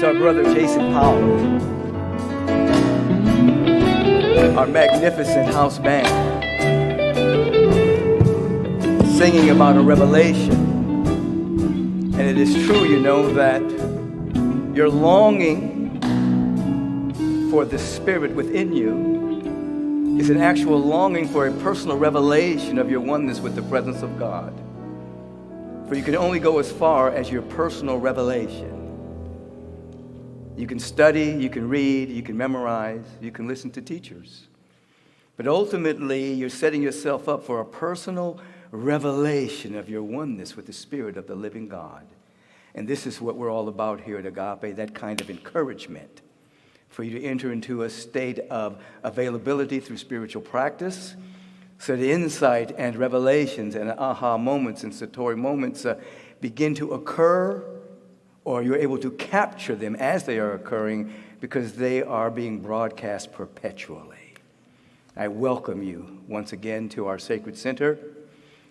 is our brother Jason Powell, our magnificent house band, singing about a revelation. And it is true, you know, that you're longing for the Spirit within you is an actual longing for a personal revelation of your oneness with the presence of God. For you can only go as far as your personal revelation. You can study, you can read, you can memorize, you can listen to teachers. But ultimately, you're setting yourself up for a personal revelation of your oneness with the Spirit of the living God. And this is what we're all about here at Agape, that kind of encouragement for you to enter into a state of availability through spiritual practice, so the insight and revelations and aha moments and satori moments begin to occur, or you're able to capture them as they are occurring because they are being broadcast perpetually. I welcome you once again to our Sacred Center.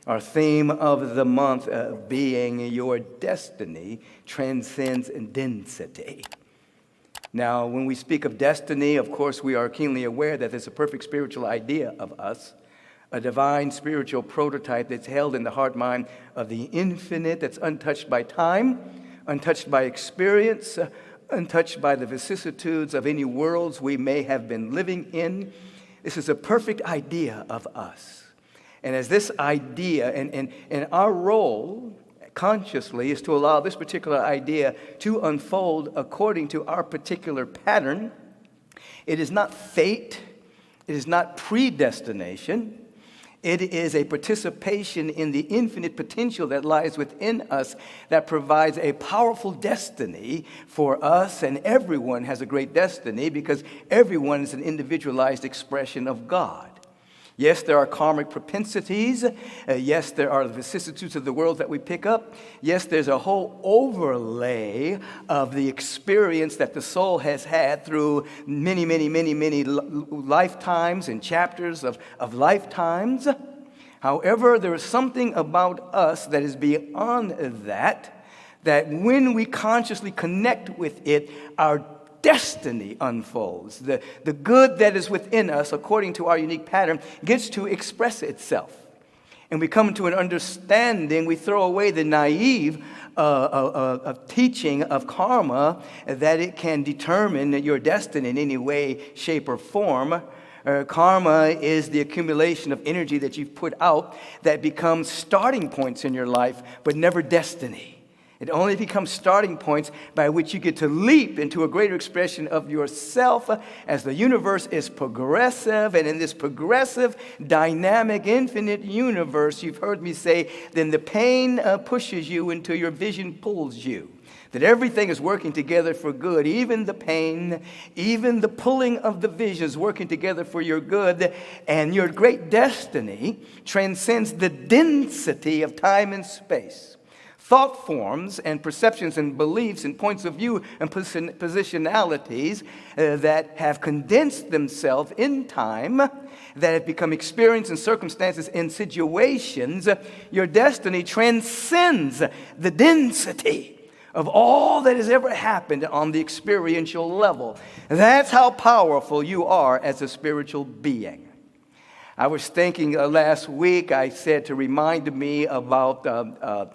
Our theme of the month being Your Destiny Transcends Density. Now, when we speak of destiny, of course, we are keenly aware that there's a perfect spiritual idea of us, a divine spiritual prototype that's held in the heart mind of the infinite, that's untouched by time, untouched by experience, untouched by the vicissitudes of any worlds we may have been living in. This is a perfect idea of us. And as this idea, and our role consciously is to allow this particular idea to unfold according to our particular pattern. It is not fate. It is not predestination. It is a participation in the infinite potential that lies within us that provides a powerful destiny for us, and everyone has a great destiny because everyone is an individualized expression of God. Yes, there are karmic propensities. Yes, there are the vicissitudes of the world that we pick up. Yes, there's a whole overlay of the experience that the soul has had through many lifetimes and chapters of lifetimes. However, there is something about us that is beyond that when we consciously connect with it, our destiny unfolds. The good that is within us, according to our unique pattern, gets to express itself. And we come to an understanding, we throw away the naive of teaching of karma, that it can determine your destiny in any way, shape, or form. Karma is the accumulation of energy that you've put out that becomes starting points in your life, but never destiny. It only becomes starting points by which you get to leap into a greater expression of yourself as the universe is progressive. And in this progressive, dynamic, infinite universe, you've heard me say, then the pain pushes you until your vision pulls you. That everything is working together for good. Even the pain, even the pulling of the vision is working together for your good. And your great destiny transcends the density of time and space. Thought forms and perceptions and beliefs and points of view and positionalities that have condensed themselves in time, that have become experience and circumstances and situations. Your destiny transcends the density of all that has ever happened on the experiential level. That's how powerful you are as a spiritual being. I was thinking last week, I said to remind me about the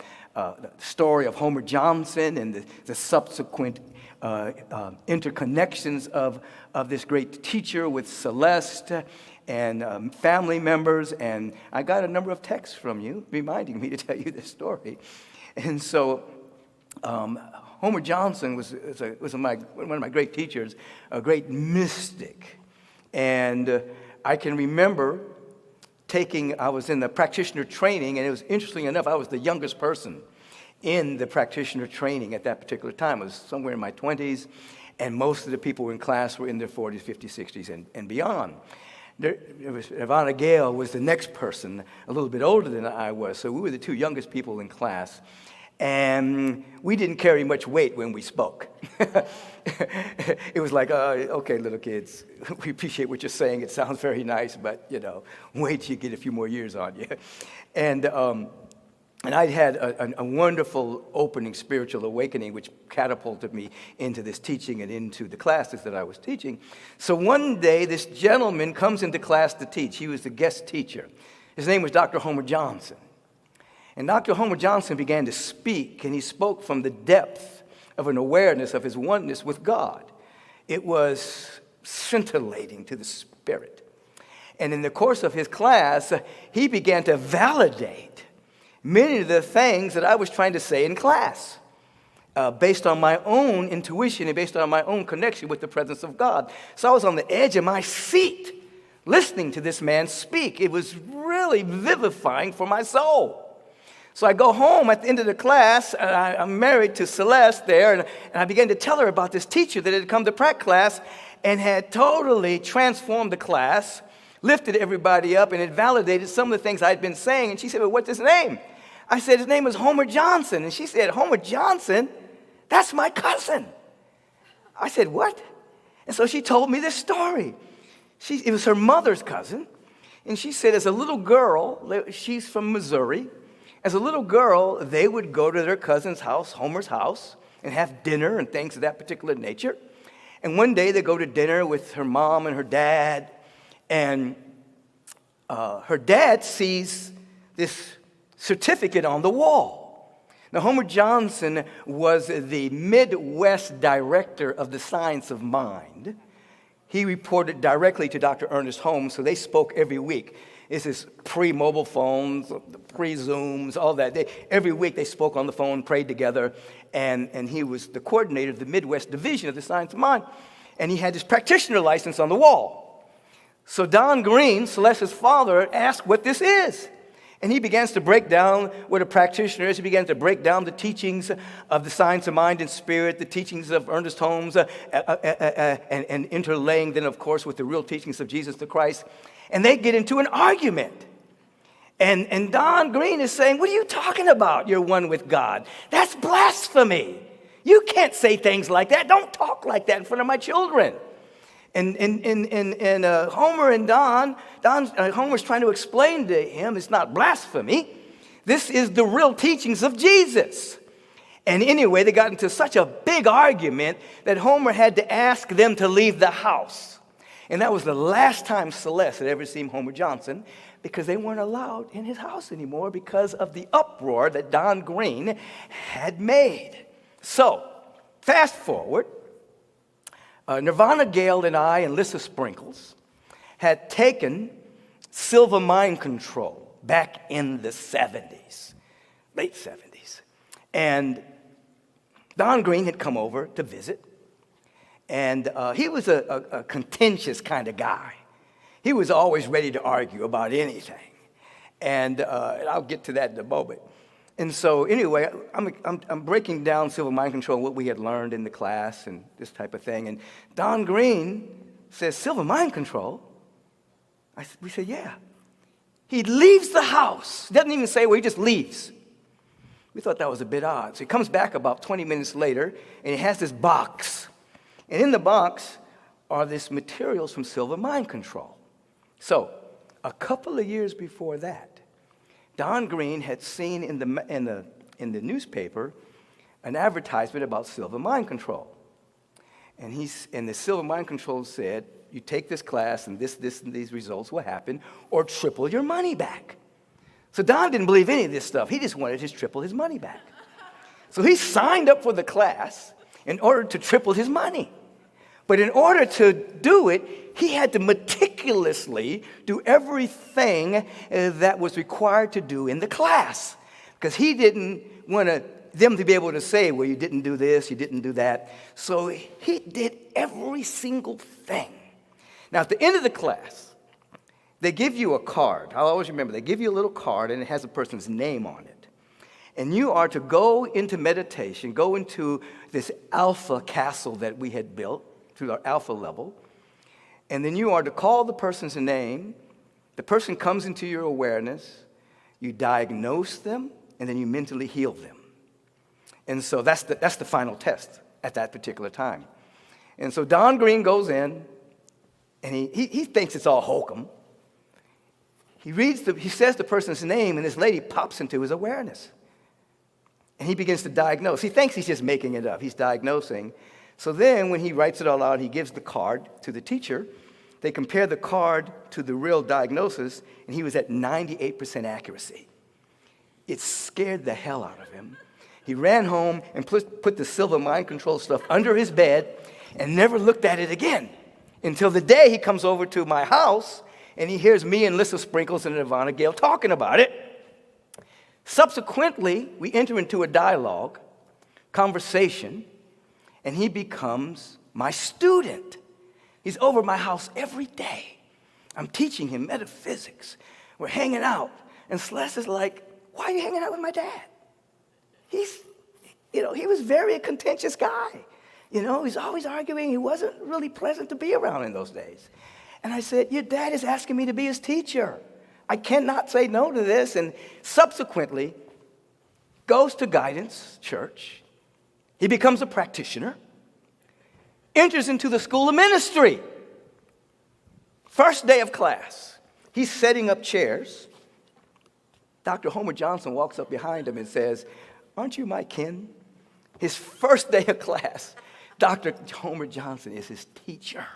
story of Homer Johnson and the subsequent interconnections of this great teacher with Celeste and family members. And I got a number of texts from you reminding me to tell you this story. And so Homer Johnson was one of my great teachers, a great mystic. And I can remember I was in the practitioner training, and it was interesting enough, I was the youngest person in the practitioner training at that particular time. I was somewhere in my 20s, and most of the people in class were in their 40s, 50s, 60s, and beyond. Ivana Gale was the next person, a little bit older than I was, so we were the two youngest people in class. And we didn't carry much weight when we spoke. It was like, okay, little kids, we appreciate what you're saying. It sounds very nice, but, wait till you get a few more years on you. And And I had a wonderful opening spiritual awakening, which catapulted me into this teaching and into the classes that I was teaching. So one day, this gentleman comes into class to teach. He was the guest teacher. His name was Dr. Homer Johnson. And Dr. Homer Johnson began to speak, and he spoke from the depth of an awareness of his oneness with God. It was scintillating to the spirit. And in the course of his class, he began to validate many of the things that I was trying to say in class, based on my own intuition and based on my own connection with the presence of God. So I was on the edge of my seat listening to this man speak. It was really vivifying for my soul. So I go home at the end of the class, and I'm married to Celeste there, and I began to tell her about this teacher that had come to prac class and had totally transformed the class, lifted everybody up, and had validated some of the things I'd been saying. And she said, well, what's his name? I said, his name is Homer Johnson. And she said, Homer Johnson? That's my cousin. I said, what? And so she told me this story. It was her mother's cousin. And she said, as a little girl, she's from Missouri. As a little girl, they would go to their cousin's house, Homer's house, and have dinner and things of that particular nature. And one day they go to dinner with her mom and her dad. And her dad sees this certificate on the wall. Now, Homer Johnson was the Midwest director of the science of mind. He reported directly to Dr. Ernest Holmes, so they spoke every week. This is pre-mobile phones, pre-Zooms, all that. Every week they spoke on the phone, prayed together, and he was the coordinator of the Midwest division of the science of mind. And he had his practitioner license on the wall. So Don Greene, Celeste's father, asked what this is. And he begins to break down what a practitioner is. He began to break down the teachings of the science of mind and spirit, the teachings of Ernest Holmes, and interlaying then, of course, with the real teachings of Jesus the Christ. And they get into an argument. And Don Greene is saying, what are you talking about? You're one with God. That's blasphemy. You can't say things like that. Don't talk like that in front of my children. And Homer and Homer's trying to explain to him it's not blasphemy. This is the real teachings of Jesus. And anyway, they got into such a big argument that Homer had to ask them to leave the house. And that was the last time Celeste had ever seen Homer Johnson, because they weren't allowed in his house anymore because of the uproar that Don Greene had made. So, fast forward, Nirvana Gale and I and Lissa Sprinkles had taken Silva Mind Control back in the 70s, late 70s. And Don Greene had come over to visit. And he was a contentious kind of guy. He was always ready to argue about anything. And I'll get to that in a moment. And so anyway, I'm breaking down Silva Mind Control, what we had learned in the class and this type of thing. And Don Greene says, Silva Mind Control? We said, yeah. He leaves the house. Doesn't even say where, he just leaves. We thought that was a bit odd. So he comes back about 20 minutes later, and he has this box. And in the box are these materials from Silva Mind Control. So, a couple of years before that, Don Greene had seen in the newspaper an advertisement about Silva Mind Control. And the Silva Mind Control said, you take this class and this and these results will happen, or triple your money back. So Don didn't believe any of this stuff. He just wanted to triple his money back. So he signed up for the class in order to triple his money. But in order to do it, he had to meticulously do everything that was required to do in the class. Because he didn't want them to be able to say, well, you didn't do this, you didn't do that. So he did every single thing. Now, at the end of the class, they give you a card. I'll always remember, they give you a little card, and it has a person's name on it. And you are to go into meditation, go into this alpha castle that we had built through our alpha level. And then you are to call the person's name. The person comes into your awareness. You diagnose them, and then you mentally heal them. And so that's the final test at that particular time. And so Don Greene goes in, and he thinks it's all hokum. He says the person's name, and this lady pops into his awareness. And he begins to diagnose. He thinks he's just making it up. He's diagnosing. So then when he writes it all out, he gives the card to the teacher. They compare the card to the real diagnosis, and he was at 98% accuracy. It scared the hell out of him. He ran home and put the silver mind control stuff under his bed and never looked at it again until the day he comes over to my house and he hears me and Lissa Sprinkles and Ivana Gale talking about it. Subsequently, we enter into a dialogue, conversation, and he becomes my student. He's over my house every day. I'm teaching him metaphysics. We're hanging out. And Celeste is like, why are you hanging out with my dad? He was very a contentious guy. He's always arguing. He wasn't really pleasant to be around in those days. And I said, your dad is asking me to be his teacher. I cannot say no to this. And subsequently, goes to Guidance Church. He becomes a practitioner. Enters into the school of ministry. First day of class, he's setting up chairs. Dr. Homer Johnson walks up behind him and says, aren't you my kin? His first day of class, Dr. Homer Johnson is his teacher.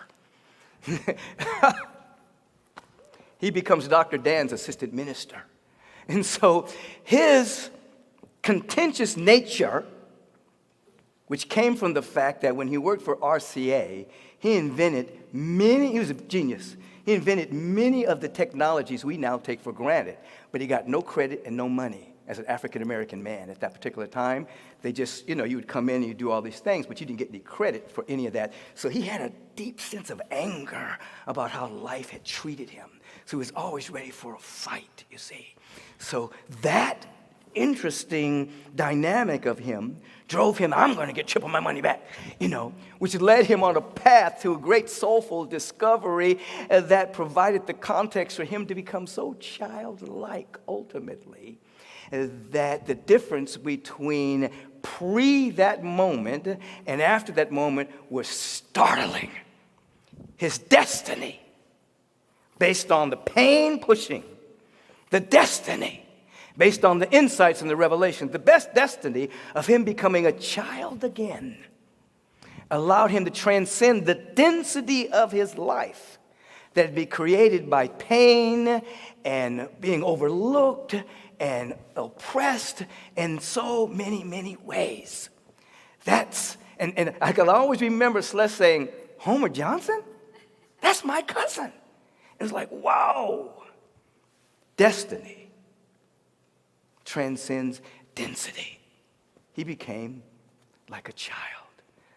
He becomes Dr. Dan's assistant minister. And so his contentious nature, which came from the fact that when he worked for RCA, he was a genius. He invented many of the technologies we now take for granted, but he got no credit and no money as an African-American man at that particular time. They just, you would come in and you'd do all these things, but you didn't get any credit for any of that. So he had a deep sense of anger about how life had treated him. So he was always ready for a fight, you see. So that interesting dynamic of him drove him, I'm going to get triple my money back, which led him on a path to a great soulful discovery that provided the context for him to become so childlike ultimately that the difference between that moment and after that moment was startling. His destiny, based on the pain pushing, the destiny, based on the insights and the revelation, the best destiny of him becoming a child again, allowed him to transcend the density of his life that had been created by pain and being overlooked and oppressed in so many, many ways. And I can always remember Celeste saying, Homer Johnson? That's my cousin. It was like, wow. Destiny transcends density. He became like a child.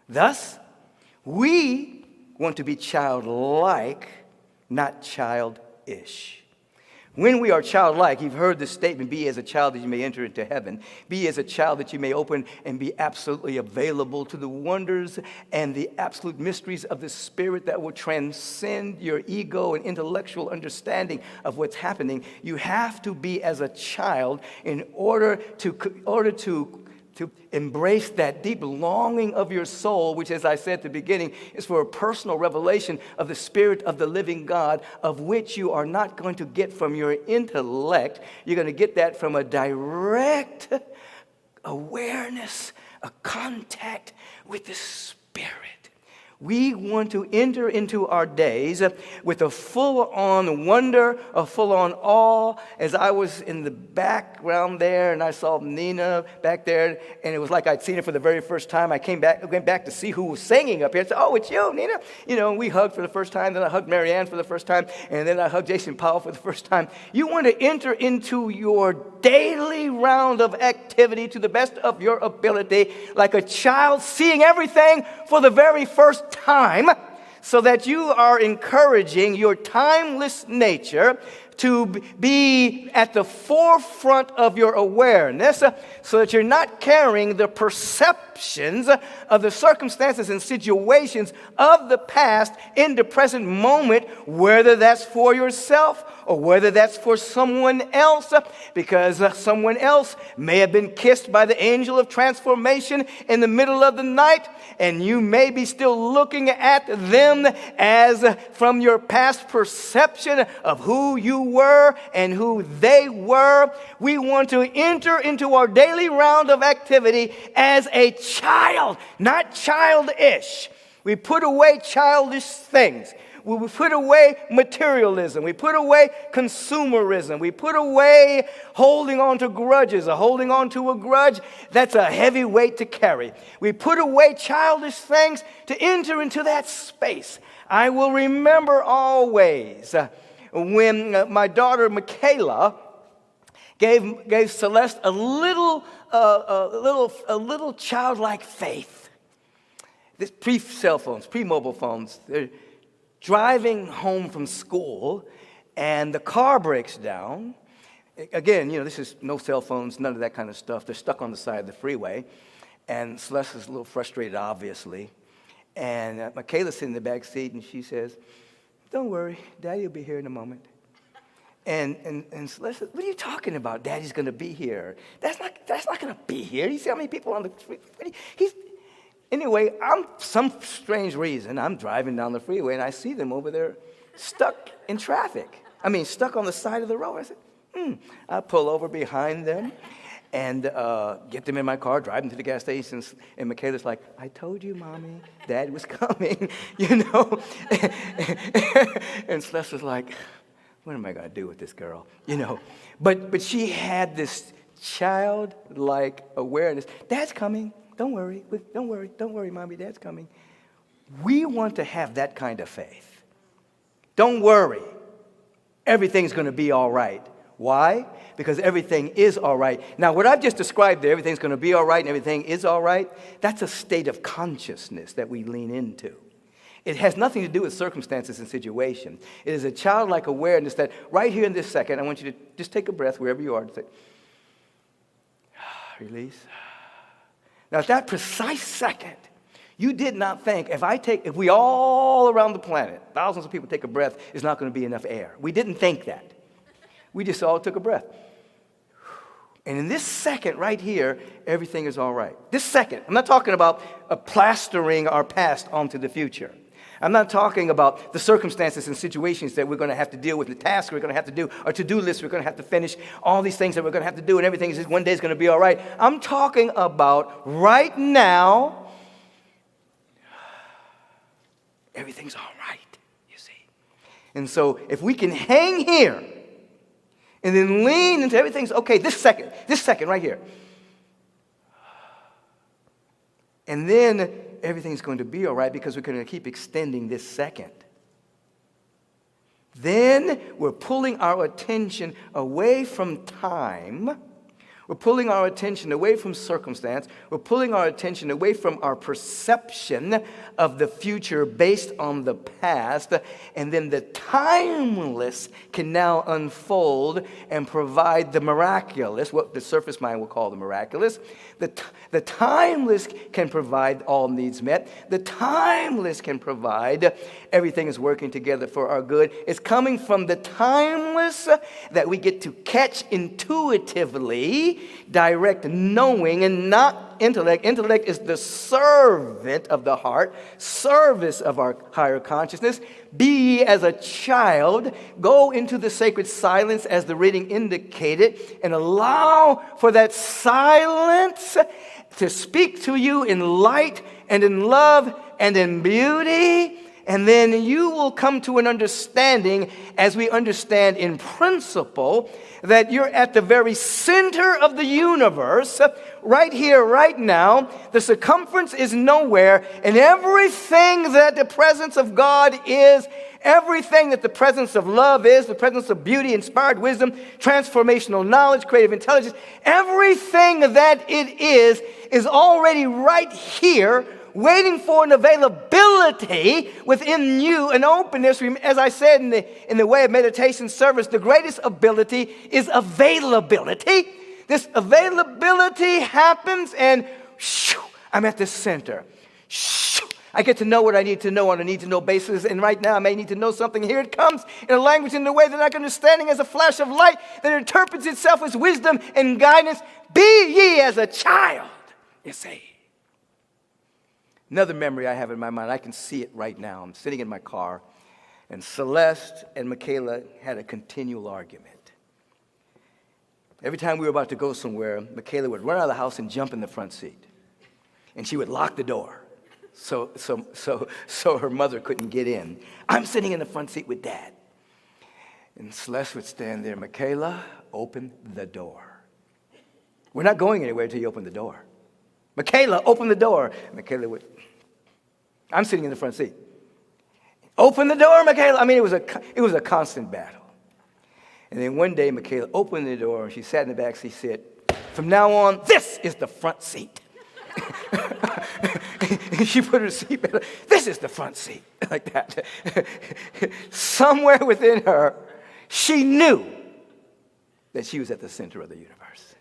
Thus, we want to be childlike, not childish. When we are childlike, you've heard the statement, be as a child that you may enter into heaven. Be as a child that you may open and be absolutely available to the wonders and the absolute mysteries of the Spirit that will transcend your ego and intellectual understanding of what's happening. You have to be as a child in order to embrace that deep longing of your soul, which, as I said at the beginning, is for a personal revelation of the Spirit of the living God, of which you are not going to get from your intellect. You're going to get that from a direct awareness, a contact with the Spirit. We want to enter into our days with a full-on wonder, a full-on awe. As I was in the background there, and I saw Nina back there, and it was like I'd seen her for the very first time. I went back to see who was singing up here. I said, oh, it's you, Nina. We hugged for the first time. Then I hugged Marianne for the first time, and then I hugged Jason Powell for the first time. You want to enter into your daily round of activity to the best of your ability, like a child seeing everything for the very first time, so that you are encouraging your timeless nature to be at the forefront of your awareness, so that you're not carrying the perceptions of the circumstances and situations of the past in the present moment, whether that's for yourself or whether that's for someone else, because someone else may have been kissed by the angel of transformation in the middle of the night, and you may be still looking at them as from your past perception of who you were and who they were. We want to enter into our daily round of activity as a child, not childish. We put away childish things. We put away materialism. We put away consumerism. We put away holding on to grudges or holding on to a grudge. That's a heavy weight to carry. We put away childish things to enter into that space. I will remember always when my daughter Michaela gave Celeste a little childlike faith. This pre-cell phones, pre-mobile phones. They're driving home from school, and the car breaks down. Again, this is no cell phones, none of that kind of stuff. They're stuck on the side of the freeway, and Celeste is a little frustrated, obviously. And Michaela's sitting in the back seat, and she says, "Don't worry, Daddy will be here in a moment." And Celeste says, "What are you talking about? Daddy's going to be here. That's not going to be here. You see how many people on the street? Anyway, some strange reason, I'm driving down the freeway, and I see them over there stuck in traffic. Stuck on the side of the road. I said, I pull over behind them and get them in my car, drive them to the gas station, and Michaela's like, "I told you, Mommy, Dad was coming," And Celeste was like, "What am I going to do with this girl?" But she had this childlike awareness. Dad's coming. Don't worry, Mommy, Dad's coming. We want to have that kind of faith. Don't worry. Everything's going to be all right. Why? Because everything is all right. Now, what I've just described there, everything's going to be all right and everything is all right, that's a state of consciousness that we lean into. It has nothing to do with circumstances and situations. It is a childlike awareness that right here in this second, I want you to just take a breath wherever you are and say, release. Now, at that precise second, you did not think, if we all around the planet, thousands of people take a breath, it's not going to be enough air. We didn't think that. We just all took a breath. And in this second right here, everything is all right. This second, I'm not talking about plastering our past onto the future. I'm not talking about the circumstances and situations that we're going to have to deal with, the tasks we're going to have to do, our to-do list we're going to have to finish, all these things that we're going to have to do, and everything is just one day is going to be all right. I'm talking about right now, everything's all right, you see. And so if we can hang here and then lean into everything's okay, this second right here. And then everything's going to be all right because we're going to keep extending this second. Then we're pulling our attention away from time. We're pulling our attention away from circumstance. We're pulling our attention away from our perception of the future based on the past. And then the timeless can now unfold and provide the miraculous, what the surface mind will call the miraculous. The timeless can provide all needs met. The timeless can provide everything is working together for our good. It's coming from the timeless that we get to catch intuitively, direct knowing, and not intellect. Intellect is the servant of the heart, service of our higher consciousness. Be ye as a child. Go into the sacred silence as the reading indicated and allow for that silence to speak to you in light and in love and in beauty. And then you will come to an understanding, as we understand in principle, that you're at the very center of the universe, right here, right now. The circumference is nowhere, and everything that the presence of God is, everything that the presence of love is, the presence of beauty, inspired wisdom, transformational knowledge, creative intelligence, everything that it is already right here, waiting for an availability within you, an openness. As I said in the way of meditation service, the greatest ability is availability. This availability happens and I'm at the center. I get to know what I need to know on a need-to-know basis, and right now I may need to know something. Here it comes in a language in the way that I can understanding as a flash of light that interprets itself as wisdom and guidance. Be ye as a child, you see. Another memory I have in my mind, I can see it right now. I'm sitting in my car, And Celeste and Michaela had a continual argument. Every time we were about to go somewhere, Michaela would run out of the house and jump in the front seat. And she would lock the door so her mother couldn't get in. I'm sitting in the front seat with Dad. And Celeste would stand there. Michaela, open the door. We're not going anywhere until you open the door. Michaela, open the door. Michaela would, I'm sitting in the front seat. Open the door, Michaela. I mean, it was a constant battle. And then one day, Michaela opened the door, and she sat in the back seat. She said, from now on, this is the front seat. And she put her seatbelt on. This is the front seat, like that. Somewhere within her, she knew that she was at the center of the universe.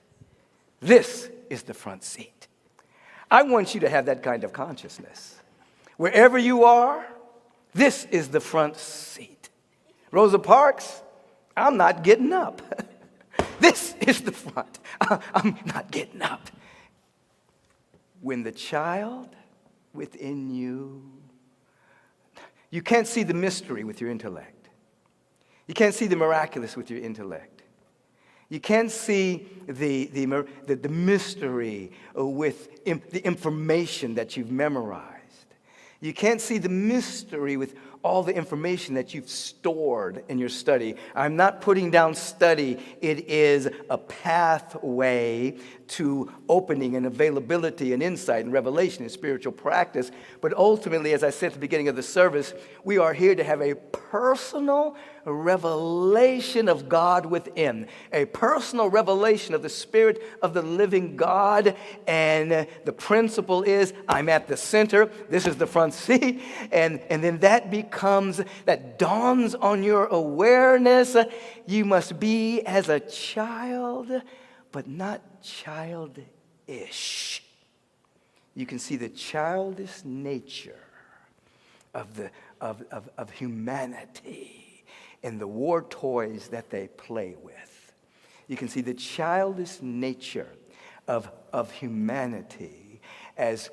This is the front seat. I want you to have that kind of consciousness. Wherever you are, this is the front seat. Rosa Parks, I'm not getting up. This is the front. I'm not getting up. When the child within you, you can't see the mystery with your intellect. You can't see the miraculous with your intellect. You can't see the mystery with the information that you've memorized. You can't see the mystery with all the information that you've stored in your study. I'm not putting down study. It is a pathway to opening and availability and insight and revelation and spiritual practice. But ultimately, as I said at the beginning of the service, we are here to have a personal revelation of God within, a personal revelation of the Spirit of the living God. And the principle is, I'm at the center, this is the front seat, and then that dawns on your awareness. You must be as a child, but not childish. You can see the childish nature of humanity in the war toys that they play with. You can see the childish nature of humanity as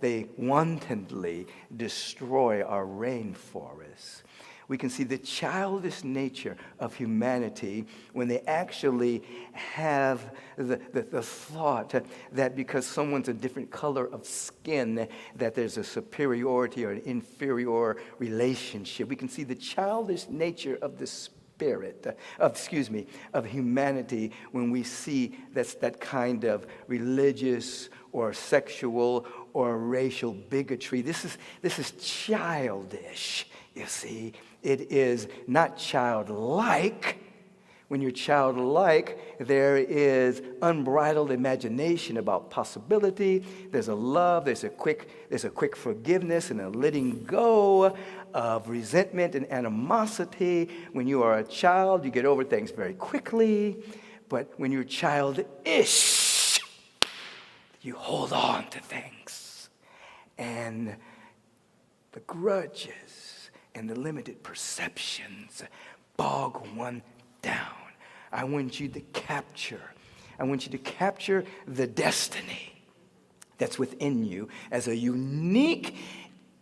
they wantonly destroy our rainforests. We can see the childish nature of humanity when they actually have the thought that because someone's a different color of skin, that there's a superiority or an inferior relationship. We can see the childish nature of the spirit, of humanity when we see that kind of religious or sexual or racial bigotry. This is childish, you see. It is not childlike. When you're childlike, there is unbridled imagination about possibility. There's a love, there's a quick forgiveness and a letting go of resentment and animosity. When you are a child, you get over things very quickly. But when you're childish, you hold on to things. And the grudges and the limited perceptions bog one down. I want you to capture the destiny that's within you as a unique,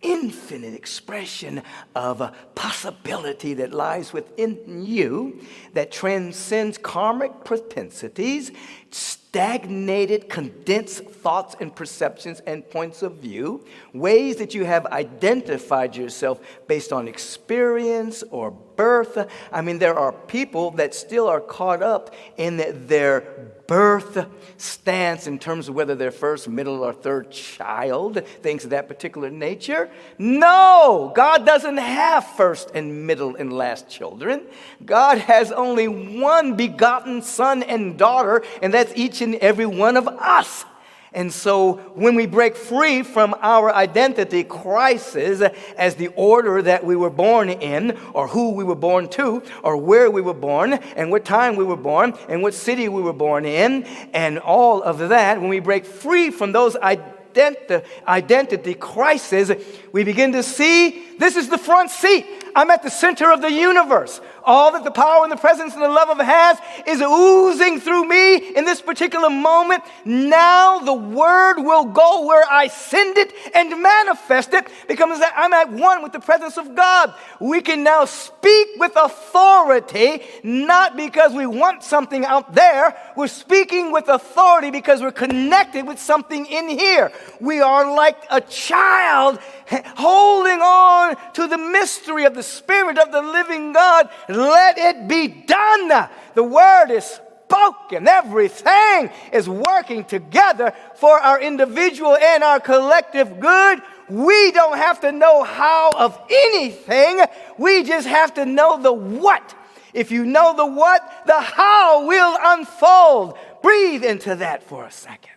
infinite expression of a possibility that lies within you that transcends karmic propensities, stagnated, condensed thoughts and perceptions and points of view, ways that you have identified yourself based on experience or birth. I mean, there are people that still are caught up in their birth stance in terms of whether they're first, middle, or third child, things of that particular nature. No, God doesn't have first and middle and last children. God has only one begotten son and daughter, and that's each and every one of us. And so when we break free from our identity crisis as the order that we were born in, or who we were born to, or where we were born, and what time we were born, and what city we were born in, and all of that, when we break free from those identity crisis, we begin to see this is the front seat. I'm at the center of the universe. all that the power and the presence and the love of it has is oozing through me in this particular moment. Now the word will go where I send it and manifest it, because I'm at one with the presence of God. We can now speak with authority, not because we want something out there. We're speaking with authority because we're connected with something in here. We are like a child holding on to the mystery of the Spirit of the living God. Let it be done. The word is spoken. Everything is working together for our individual and our collective good. We don't have to know how of anything. We just have to know the what. If you know the what, the how will unfold. Breathe into that for a second.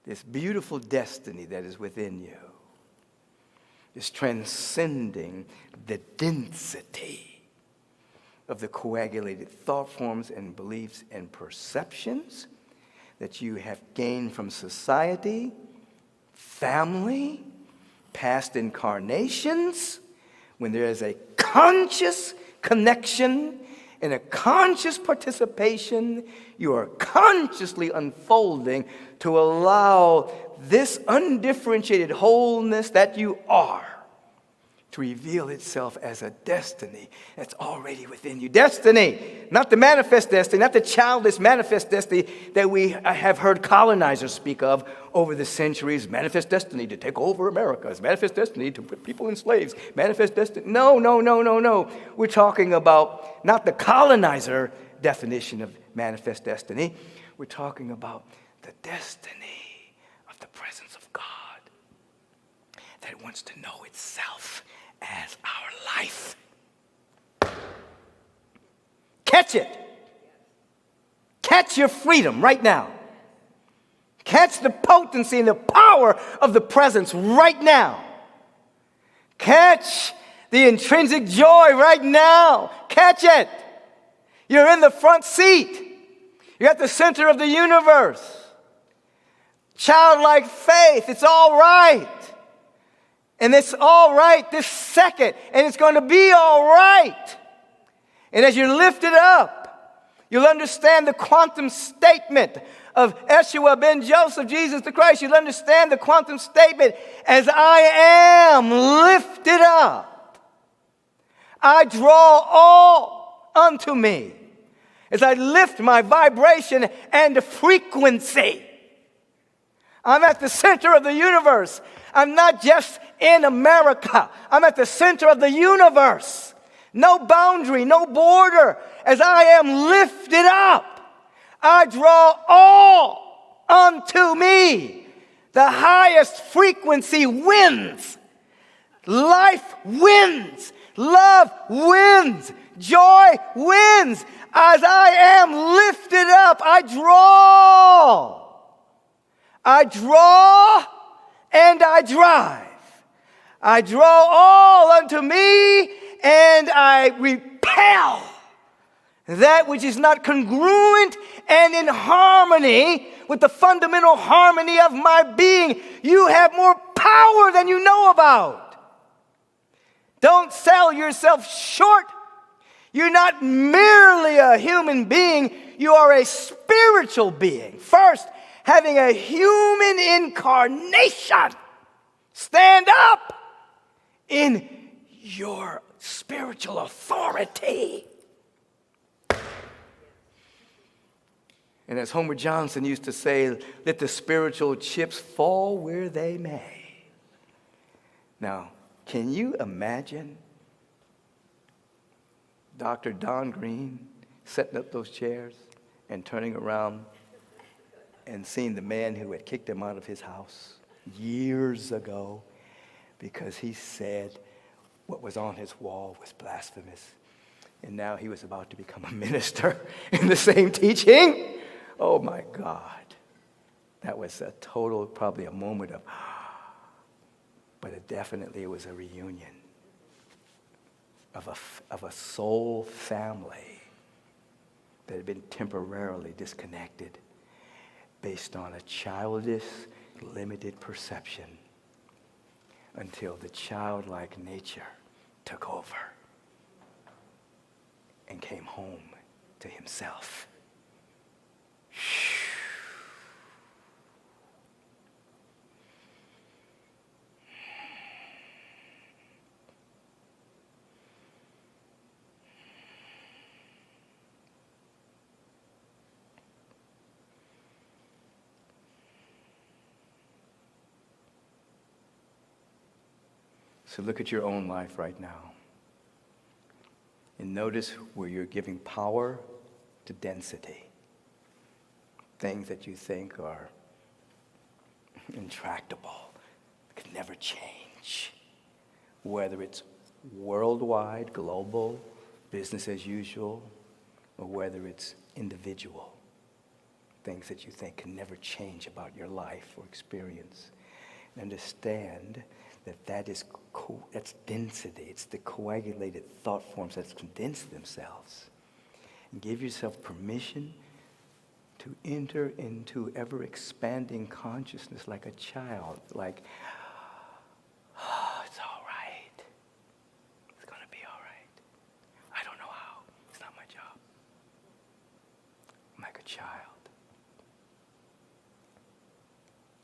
This beautiful destiny that is within you is transcending the density of the coagulated thought forms and beliefs and perceptions that you have gained from society, family, past incarnations. When there is a conscious connection and a conscious participation, you are consciously unfolding to allow this undifferentiated wholeness that you are to reveal itself as a destiny that's already within you. Destiny, not the manifest destiny, not the childish manifest destiny that we have heard colonizers speak of over the centuries. Manifest destiny to take over America. It's manifest destiny to put people in slaves. Manifest destiny. No. We're talking about not the colonizer definition of manifest destiny. We're talking about the destiny of the presence of God that wants to know itself as our life. Catch it. Catch your freedom right now. Catch the potency and the power of the presence right now. Catch the intrinsic joy right now. Catch it. You're in the front seat. You're at the center of the universe. Childlike faith. It's all right. And it's all right this second. And it's going to be all right. And as you lift it up, you'll understand the quantum statement of Yeshua ben Joseph, Jesus the Christ. You'll understand the quantum statement. As I am lifted up, I draw all unto me. As I lift my vibration and frequency, I'm at the center of the universe. I'm not just in America. I'm at the center of the universe. No boundary, no border. As I am lifted up, I draw all unto me. The highest frequency wins. Life wins. Love wins. Joy wins. As I am lifted up, I draw. I draw and I drive. I draw all unto me and I repel that which is not congruent and in harmony with the fundamental harmony of my being. You have more power than you know about. Don't sell yourself short. You're not merely a human being. You are a spiritual being. First, having a human incarnation. Stand up in your spiritual authority. And as Homer Johnson used to say, let the spiritual chips fall where they may. Now, can you imagine Dr. Don Greene setting up those chairs and turning around and seeing the man who had kicked him out of his house years ago because he said what was on his wall was blasphemous. And now he was about to become a minister in the same teaching. Oh my God. That was a total, probably a moment of, but it was a reunion of a soul family that had been temporarily disconnected based on a childish, limited perception until the childlike nature took over and came home to himself. So look at your own life right now and notice where you're giving power to density. Things that you think are intractable, can never change. Whether it's worldwide, global, business as usual, or whether it's individual. Things that you think can never change about your life or experience. And understand that's density. It's the coagulated thought forms that condense themselves. And give yourself permission to enter into ever-expanding consciousness like a child. Like, it's all right. It's going to be all right. I don't know how. It's not my job. I'm like a child.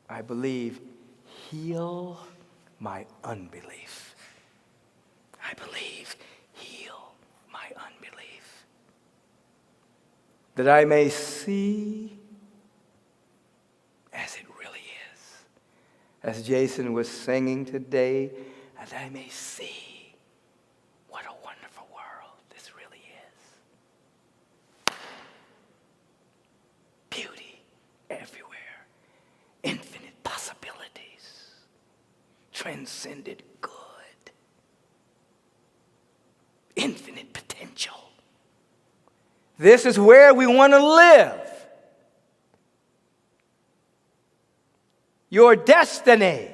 I believe, heal my unbelief. I believe, heal my unbelief. That I may see as it really is. As Jason was singing today, that I may see what a wonderful world this really is. Beauty everywhere. Infinite possibilities. Transcended good. Infinite potential. This is where we want to live. Your destiny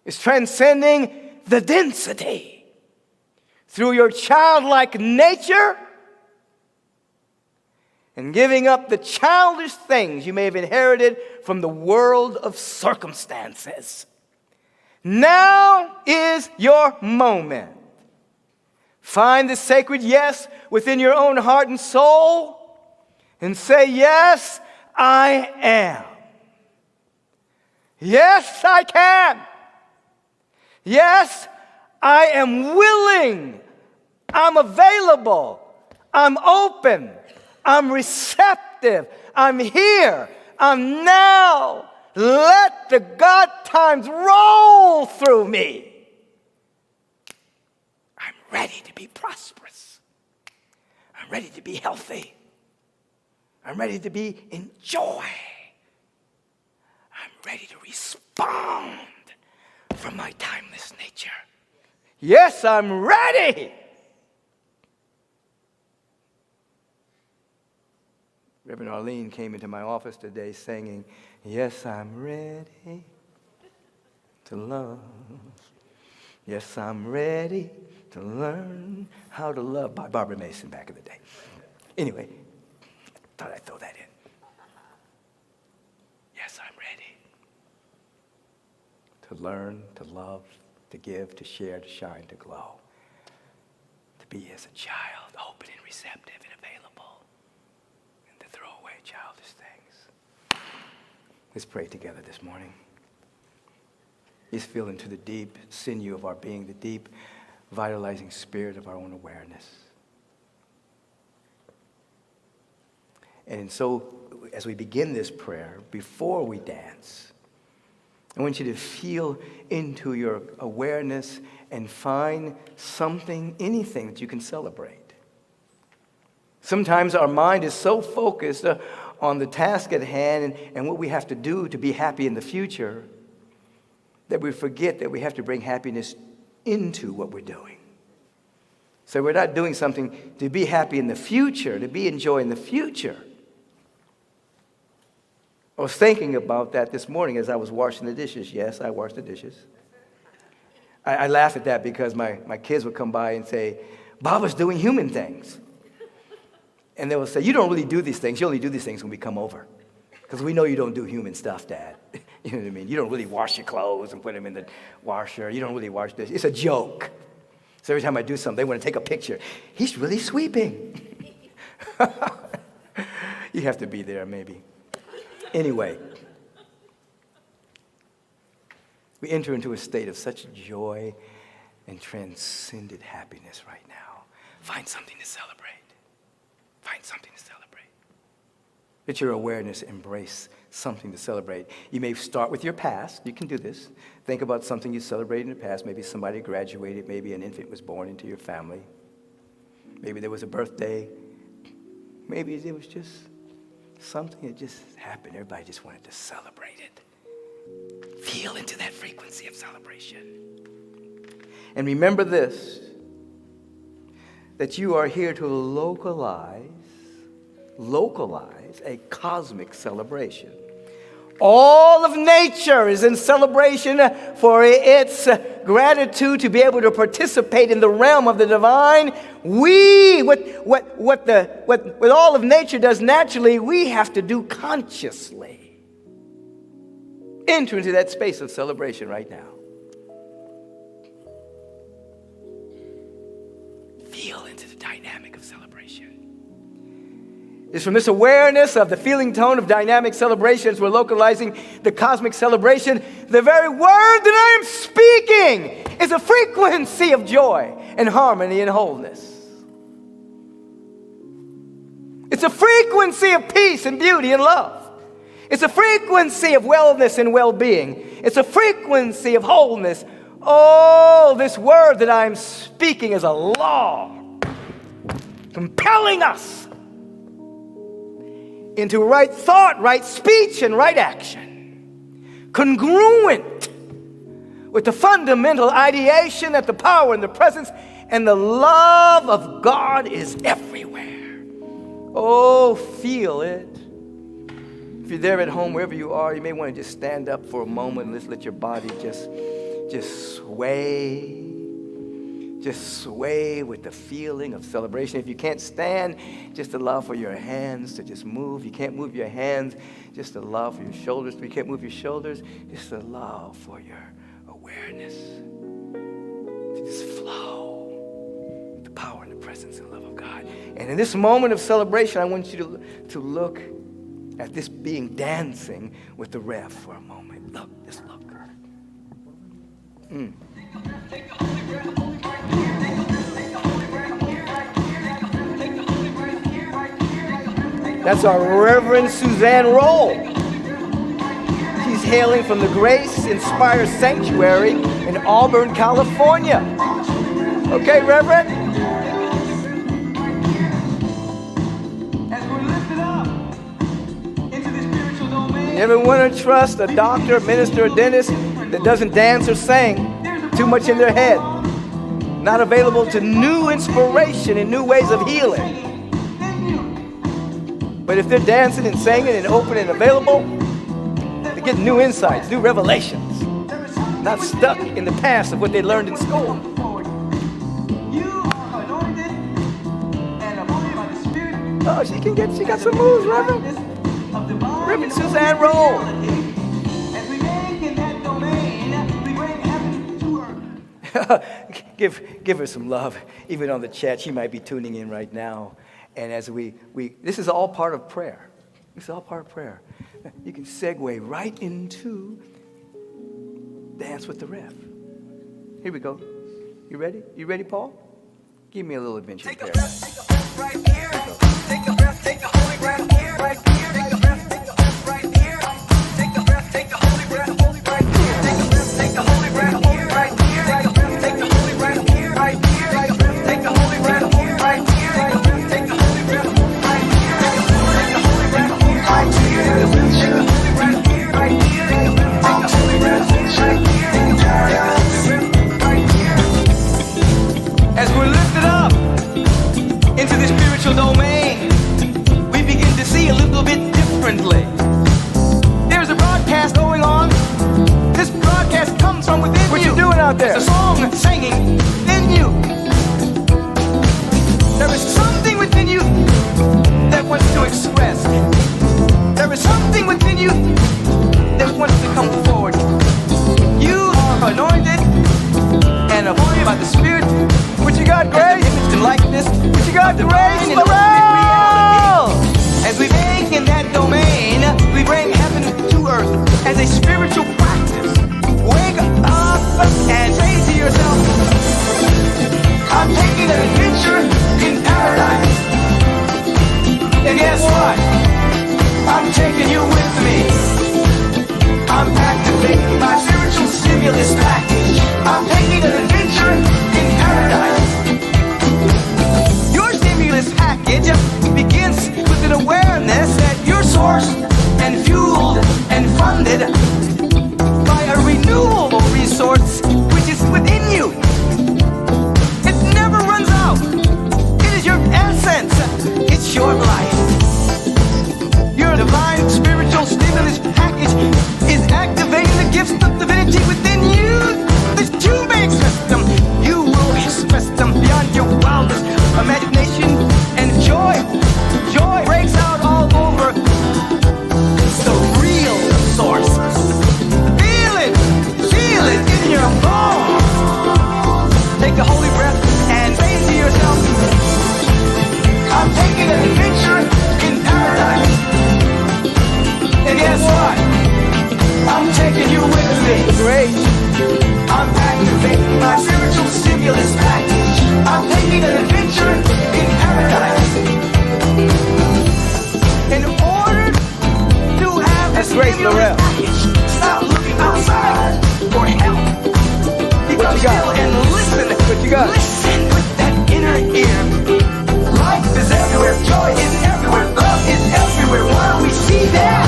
is transcending the density through your childlike nature and giving up the childish things you may have inherited from the world of circumstances. Now is your moment. Find the sacred yes within your own heart and soul and say, yes, I am. Yes, I can. Yes, I am willing. I'm available. I'm open. I'm receptive. I'm here. I'm now. Let the God times roll through me. I'm ready to be prosperous. I'm ready to be healthy. I'm ready to be in joy. I'm ready to respond from my timeless nature. Yes, I'm ready. Reverend Arlene came into my office today singing, yes, I'm ready to love. Yes, I'm ready to learn how to love, by Barbara Mason back in the day. Anyway, I thought I'd throw that in. Yes, I'm ready to learn, to love, to give, to share, to shine, to glow. To be as a child, open and receptive and available. And to throw away childish things. Let's pray together this morning. Let's feel into the deep sinew of our being, the deep vitalizing spirit of our own awareness. And so, as we begin this prayer, before we dance, I want you to feel into your awareness and find something, anything that you can celebrate. Sometimes our mind is so focused on the task at hand and what we have to do to be happy in the future that we forget that we have to bring happiness into what we're doing. So we're not doing something to be happy in the future, to be enjoying the future. I was thinking about that this morning as I was washing the dishes. Yes, I washed the dishes. I laugh at that because my kids would come by and say, Baba's doing human things. And they will say, you don't really do these things. You only do these things when we come over. Because we know you don't do human stuff, Dad. You know what I mean? You don't really wash your clothes and put them in the washer. You don't really wash dishes. It's a joke. So every time I do something, they want to take a picture. He's really sweeping. You have to be there, maybe. Anyway, we enter into a state of such joy and transcended happiness right now. Find something to celebrate. Find something to celebrate. Let your awareness embrace something to celebrate. You may start with your past. You can do this. Think about something you celebrated in the past. Maybe somebody graduated. Maybe an infant was born into your family. Maybe there was a birthday. Maybe it was just something that just happened. Everybody just wanted to celebrate it. Feel into that frequency of celebration. And remember this, that you are here to localize a cosmic celebration. All of nature is in celebration for its gratitude to be able to participate in the realm of the divine. What all of nature does naturally, we have to do consciously. Enter into that space of celebration right now. Feel into the dynamic of celebration. It's from this awareness of the feeling tone of dynamic celebrations, we're localizing the cosmic celebration. The very word that I am speaking is a frequency of joy and harmony and wholeness. It's a frequency of peace and beauty and love. It's a frequency of wellness and well-being. It's a frequency of wholeness. Oh, this word that I'm speaking is a law compelling us into right thought, right speech, and right action, congruent with the fundamental ideation that the power and the presence and the love of God is everywhere. Oh, feel it. If you're there at home, wherever you are, you may want to just stand up for a moment and just let your body just sway. Just sway with the feeling of celebration. If you can't stand, just allow for your hands to just move. You can't move your hands, just allow for your shoulders. If you can't move your shoulders, just allow for your awareness to just flow with the power and the presence and love of God. And in this moment of celebration, I want you to look at this being dancing with the Rev for a moment. Look, just look. That's our Reverend Suzanne Roll. She's hailing from the Grace Inspired Sanctuary in Auburn, California. Okay, Reverend? As we're lifted up into the spiritual domain. You ever want to trust a doctor, minister, or dentist that doesn't dance or sing? Too much in their head. Not available to new inspiration and new ways of healing. But if they're dancing and singing and open and available, they get new insights, new revelations. Not stuck in the past of what they learned in school. Oh, she got some moves, Reverend. Reverend Suzanne Roll. Give her some love, even on the chat. She might be tuning in right now. And as this is all part of prayer. This is all part of prayer. You can segue right into Dance with the Rev. Here we go. You ready? You ready, Paul? Give me a little adventure. Take a breath right here. Take a breath, take a holy breath here. Right here. Take a breath, take a breath right here. Take a breath, take a holy breath right here. Take a breath, take a holy breath here. Right here. Take a breath, take a holy breath here. Right here. Take a breath, take a holy breath here. Right here. As we're lifted up into the spiritual domain, we begin to see a little bit differently. There's a broadcast going on. This broadcast comes from within you. What you doing out there? There's a song singing in you. There is something within you that wants to express. There is something within you that wants to come your life. Your divine spiritual stimulus package is activating the gifts of divinity within you. This two-bag system, you will express them beyond your wildest imagination, and joy breaks out all over. It's the real source. Feel it in your bones. Take a holy breath and say to yourself, I'm taking an adventure in paradise. And guess what? I'm taking you with me. Great. I'm activating my spiritual stimulus package. I'm taking an adventure in paradise. In order to have a stimulus package, stop looking outside for help. Become still and listen. What you got? Listen with that inner ear. Life is everywhere. Joy is everywhere. Love is everywhere. Why don't we see that?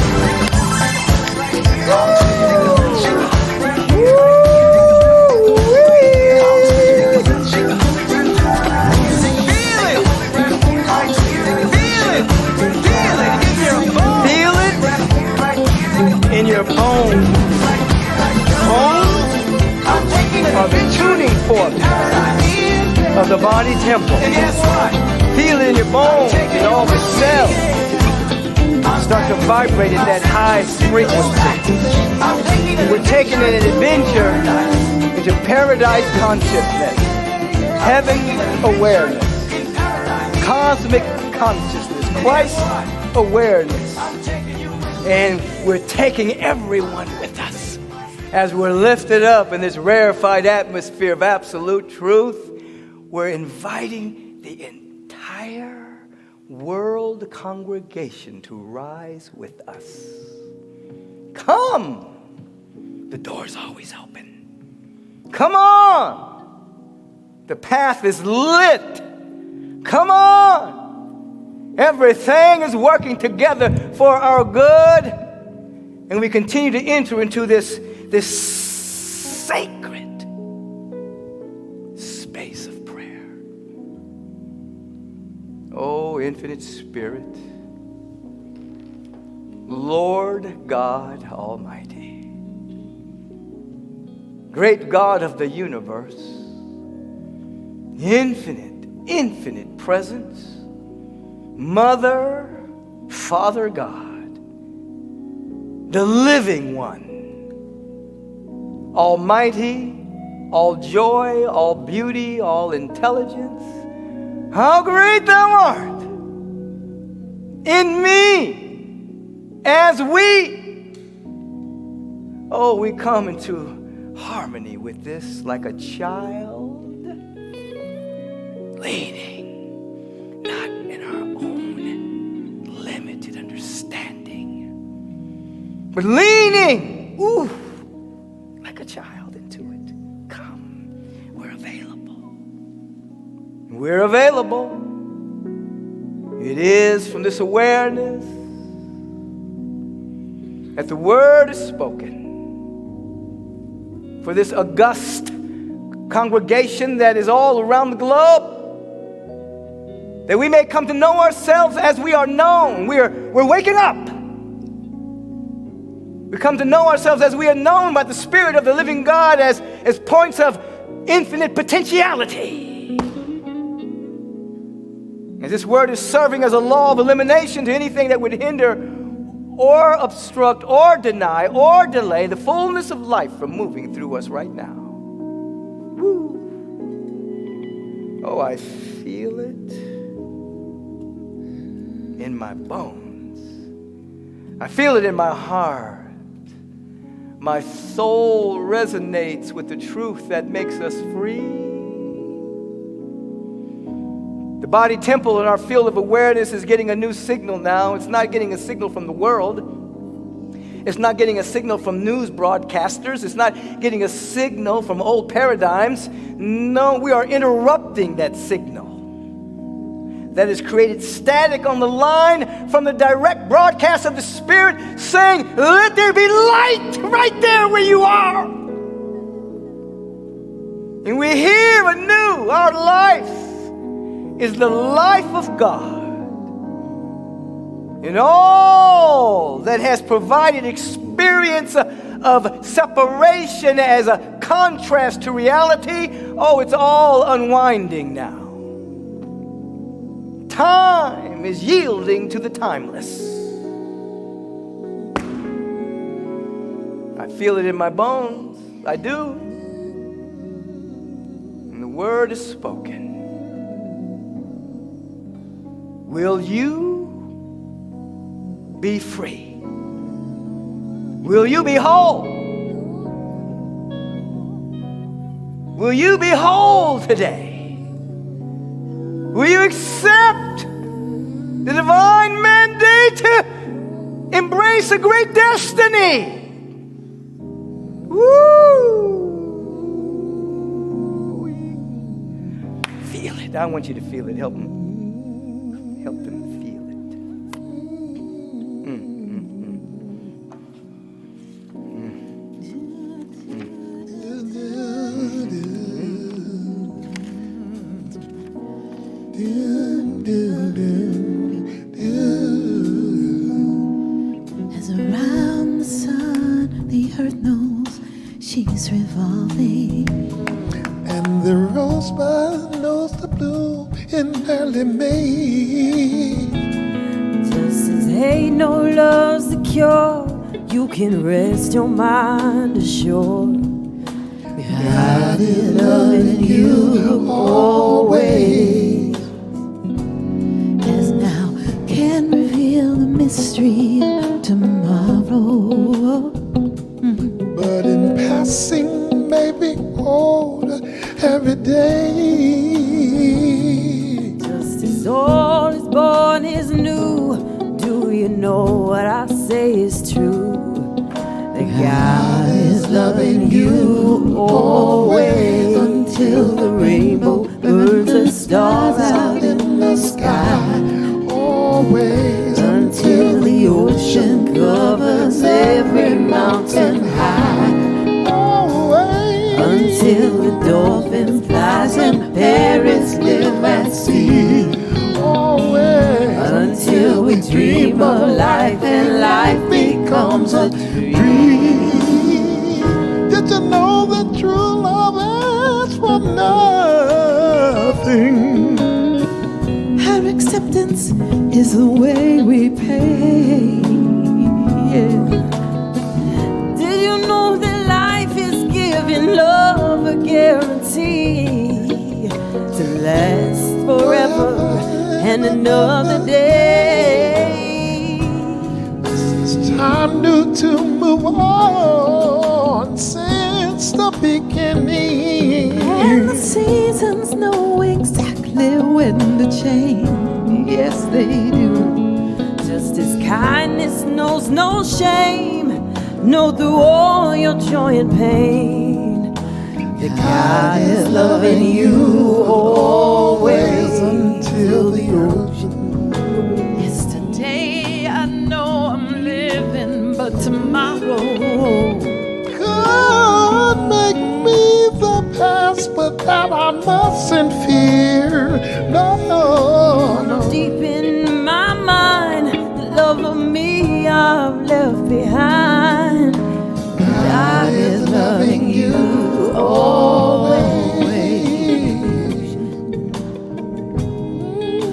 In your bones. Bones are the tuning fork of the body temple. Feel it in your bones and all the cells start to vibrate at that high frequency. We're taking an adventure into paradise consciousness, heaven awareness, cosmic consciousness, Christ awareness. And we're taking everyone with us as we're lifted up in this rarefied atmosphere of absolute truth. We're inviting the entire world congregation to rise with us. Come! The door's always open. Come on! The path is lit. Come on! Everything is working together for our good. And we continue to enter into this sacred space of prayer. Oh, infinite Spirit, Lord God Almighty, great God of the universe, infinite presence, Mother, Father God, the living one, almighty, all joy, all beauty, all intelligence. How great thou art in me as we. Oh, we come into harmony with this like a child leaning, not in our own limited understanding, but leaning, like a child into it. Come, we're available. We're available. It is from this awareness that the word is spoken for this august congregation that is all around the globe, that we may come to know ourselves as we are known. We're waking up. We come to know ourselves as we are known by the Spirit of the living God as points of infinite potentiality. And this word is serving as a law of elimination to anything that would hinder or obstruct or deny or delay the fullness of life from moving through us right now. Woo. Oh, I feel it in my bones. I feel it in my heart. My soul resonates with the truth that makes us free. The body temple in our field of awareness is getting a new signal now. It's not getting a signal from the world. It's not getting a signal from news broadcasters. It's not getting a signal from old paradigms. No, we are interrupting that signal that has created static on the line from the direct broadcast of the Spirit saying, let there be light right there where you are. And we hear anew, our life is the life of God. in all that has provided experience of separation as a contrast to reality, oh, it's all unwinding now. Time is yielding to the timeless. I feel it in my bones. I do. And the word is spoken. Will you be free? Will you be whole? Will you be whole today? Will you accept the divine mandate to embrace a great destiny? Woo! Feel it. I want you to feel it. Help them. Help them feel it. As around the sun, the earth knows she's revolving, and the rosebud knows the bloom in early May. Just as ain't no love's the cure, you can rest your mind assured. God is loving you always. as now can reveal the mystery of tomorrow. But in passing may be old every day. Just as all is born is new, do you know what I say is true? That God is loving you always, until the rainbow burns the stars out in the sky. Always Until the ocean covers every mountain high. always Until the dolphin flies and parrots live at sea. always Until we dream of life and life becomes a dream. Did you know that true love is for nothing? Our acceptance is the way we pay. Did you know that life is giving love a guarantee to last forever and another day? It's time to move on since the beginning. And the seasons know exactly when to change. Yes, they do. Just as kindness knows no shame, know through all your joy and pain, that God is loving you always Until the ocean. Yes, today I know I'm living, but tomorrow Could make me the past, but that I mustn't fear. No. deep in my mind, the love of me I've left behind. God is loving you always.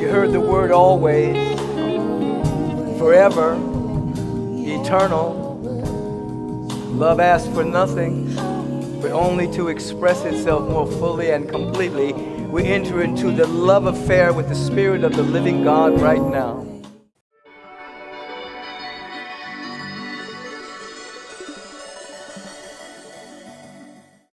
You heard the word always, forever, eternal. Love asks for nothing, but only to express itself more fully and completely. We enter into the love affair with the Spirit of the living God right now.